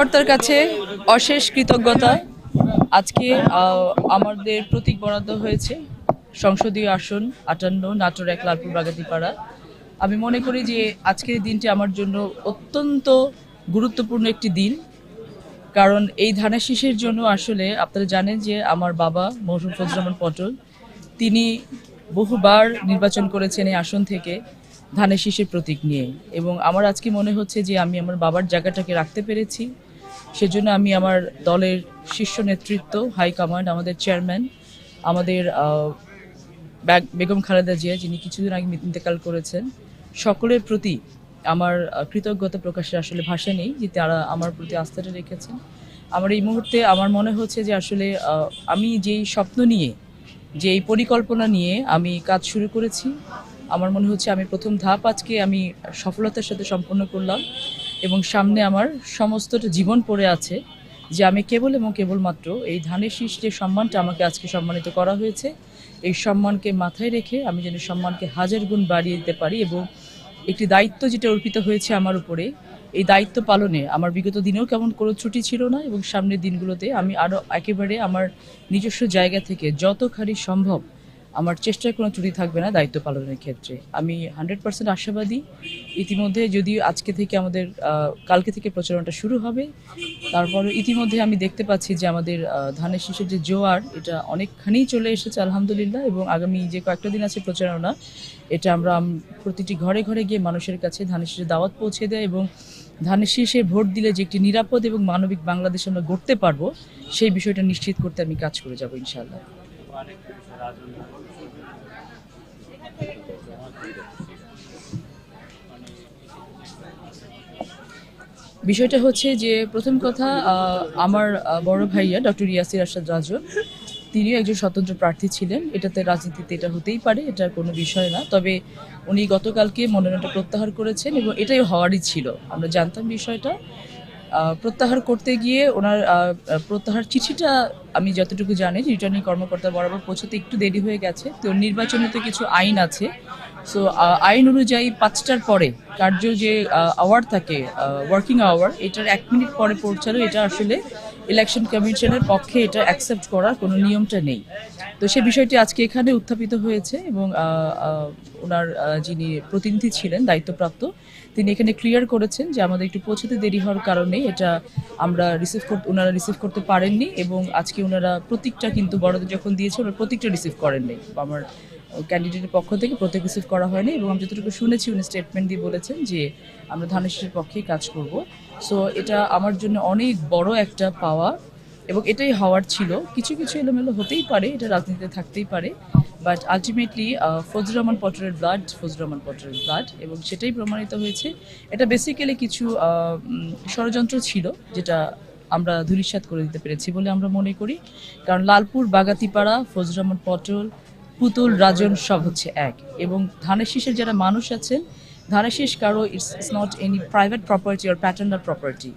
কর্তার কাছে অশেষ কৃতজ্ঞতা। আজকে আমাদের প্রতীক বরাদ্দ হয়েছে সংসদীয় আসন 58 নাটোর 1 লালপুর বাগাতিপাড়া। আমি মনে করি যে আজকের দিনটি আমার জন্য অত্যন্ত গুরুত্বপূর্ণ একটি দিন, কারণ এই ধানের শীষের জন্য আসলে আপনারা জানেন যে আমার বাবা মরহুম ফজলুর রহমান পটল তিনি বহুবার নির্বাচন করেছেন এই আসন থেকে ধানের শীষের প্রতীক নিয়ে, এবং আমার আজকে মনে হচ্ছে যে আমি আমার বাবার জায়গাটাকে রাখতে পেরেছি। সেজন্য আমি আমার দলের শীর্ষ নেতৃত্ব, হাইকমান্ড, আমাদের চেয়ারম্যান, আমাদের বেগম খালেদা জিয়া যিনি কিছুদিন আগে ইন্তেকাল করেছেন, সকলের প্রতি আমার কৃতজ্ঞতা প্রকাশের আসলে ভাষা নেই যে তারা আমার প্রতি আস্থাটা রেখেছেন। আমার এই মুহূর্তে আমার মনে হচ্ছে যে আসলে আমি যেই স্বপ্ন নিয়ে, যেই পরিকল্পনা নিয়ে আমি কাজ শুরু করেছি, আমার মনে হচ্ছে আমি প্রথম ধাপ আজকে আমি সফলতার সাথে সম্পন্ন করলাম, এবং সামনে আমার সমস্তটা জীবন পড়ে আছে যে আমি কেবল এবং কেবলমাত্র এই ধানের শীষ যে সম্মানটা আমাকে আজকে সম্মানিত করা হয়েছে, এই সম্মানকে মাথায় রেখে আমি যেন সম্মানকে হাজার গুণ বাড়িয়ে দিতে পারি, এবং একটি দায়িত্ব যেটা অর্পিত হয়েছে আমার উপরে, এই দায়িত্ব পালনে আমার বিগত দিনেও কেমন কোনো ছুটি ছিল না, এবং সামনের দিনগুলোতে আমি আরও একেবারে আমার নিজস্ব জায়গা থেকে যতখানি সম্ভব আমার চেষ্টায় কোনো ত্রুটি থাকবে না দায়িত্ব পালনের ক্ষেত্রে। আমি 100% আশাবাদী। ইতিমধ্যে যদিও আজকে থেকে আমাদের কালকে থেকে প্রচারণাটা শুরু হবে, তারপরে ইতিমধ্যে আমি দেখতে পাচ্ছি যে আমাদের ধানের শীষের যে জোয়ার এটা অনেকখানি চলে এসেছে আলহামদুলিল্লাহ, এবং আগামী যে কয়েকটা দিন আছে প্রচারণা, এটা আমরা প্রতিটি ঘরে ঘরে গিয়ে মানুষের কাছে ধানের শীষের দাওয়াত পৌঁছে দেয়, এবং ধানের শীষে ভোট দিলে যে একটি নিরাপদ এবং মানবিক বাংলাদেশ আমরা গড়তে পারবো সেই বিষয়টা নিশ্চিত করতে আমি কাজ করে যাব ইনশাআল্লাহ। বিষয়টা হচ্ছে যে প্রথম কথা, আমার বড় ভাইয়া ডক্টর ইয়াসির আরশাদ রাজন তিনিও একজন স্বতন্ত্র প্রার্থী ছিলেন। এটাতে রাজনীতিতে এটা হতেই পারে, এটার কোনো বিষয় না। তবে উনি গতকালকে মনোনয়নটা প্রত্যাহার করেছেন, এবং এটাই হওয়ারই ছিল, আমরা জানতাম বিষয়টা। প্রত্যাহার করতে গিয়ে ওনার প্রত্যাহার চিঠিটা আমি যতটুকু জানি রিটার্নিং কর্মকর্তা বরাবর পৌঁছাতে একটু দেরি হয়ে গেছে। তো নির্বাচনে তো কিছু আইন আছে, সো আইন অনুযায়ী 5টার পরে কার্য যে আওয়ার থাকে, ওয়ার্কিং আওয়ার, এটার 1 মিনিট পরে পৌঁছালো, এটা আসলে ইলেকশন কমিশনের পক্ষে এটা অ্যাকসেপ্ট করার কোনো নিয়মটা নেই। তো সে বিষয়টি আজকে এখানে উত্থাপিত হয়েছে, এবং ওনার যিনি প্রতিনিধি ছিলেন দায়িত্বপ্রাপ্ত, তিনি এখানে ক্লিয়ার করেছেন যে আমাদের একটু পৌঁছাতে দেরি হওয়ার কারণে এটা আমরা ওনারা রিসিভ করতে পারেননি, এবং আজকে ওনারা প্রতীকটা কিন্তু বড়দের যখন দিয়েছে ওনারা প্রতীকটা রিসিভ করেননি। আমার ক্যান্ডিডেটের পক্ষ থেকে প্রতীক রিসিভ করা হয়নি, এবং আমি যতটুকু শুনেছি উনি স্টেটমেন্ট দিয়ে বলেছেন যে আমরা ধানের শীষের পক্ষেই কাজ করব। সো এটা আমার জন্য অনেক বড় একটা পাওয়া, এবং এটাই হওয়ার ছিল। কিছু কিছু এলোমেলো হতেই পারে, এটা রাজনীতিতে থাকতেই পারে, বাট আলটিমেটলি ফজলুর রহমান পটলের ব্লাড, এবং সেটাই প্রমাণিত হয়েছে। এটা বেসিক্যালি কিছু ষড়যন্ত্র ছিল যেটা আমরা ধূলিসাৎ করে দিতে পেরেছি বলে আমরা মনে করি, কারণ লালপুর বাগাতিপাড়া ফজলুর রহমান পটল, পুতুল, রাজন সব হচ্ছে এক, এবং ধানের শীষের যারা মানুষ আছেন, ধানের শীষ কারো it's not any private property or paternal property,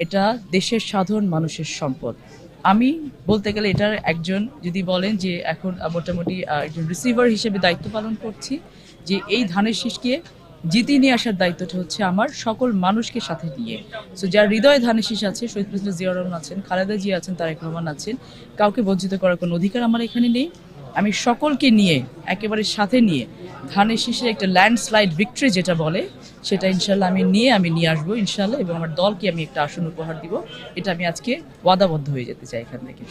এটা দেশের সাধারণ মানুষের সম্পদ। আমি বলতে গেলে এটার একজন, যদি বলেন যে এখন মোটামুটি একজন রিসিভার হিসেবে দায়িত্ব পালন করছি, যে এই ধানের শীষকে জিতিয়ে নিয়ে আসার দায়িত্বটা হচ্ছে আমার সকল মানুষকে সাথে নিয়ে। সো যার হৃদয়ে ধানের শীষ আছে, শহীদ প্রেসিডেন্ট জিয়াউর রহমান আছেন, খালেদা জিয়া আছেন, তারেক রহমান আছেন, কাউকে বঞ্চিত করার কোনো অধিকার আমার এখানে নেই। আমি সকলকে নিয়ে, একেবারে সাথে নিয়ে ধানের শীষের একটা ল্যান্ডস্লাইড ভিক্টরি যেটা বলে, সেটা ইনশাল্লাহ আমি নিয়ে আসবো ইনশাল্লাহ, এবং আমার দলকে আমি একটা আসন উপহার দিব। এটা আমি আজকে ওয়াদাবদ্ধ হয়ে যেতে চাই এখান থেকে।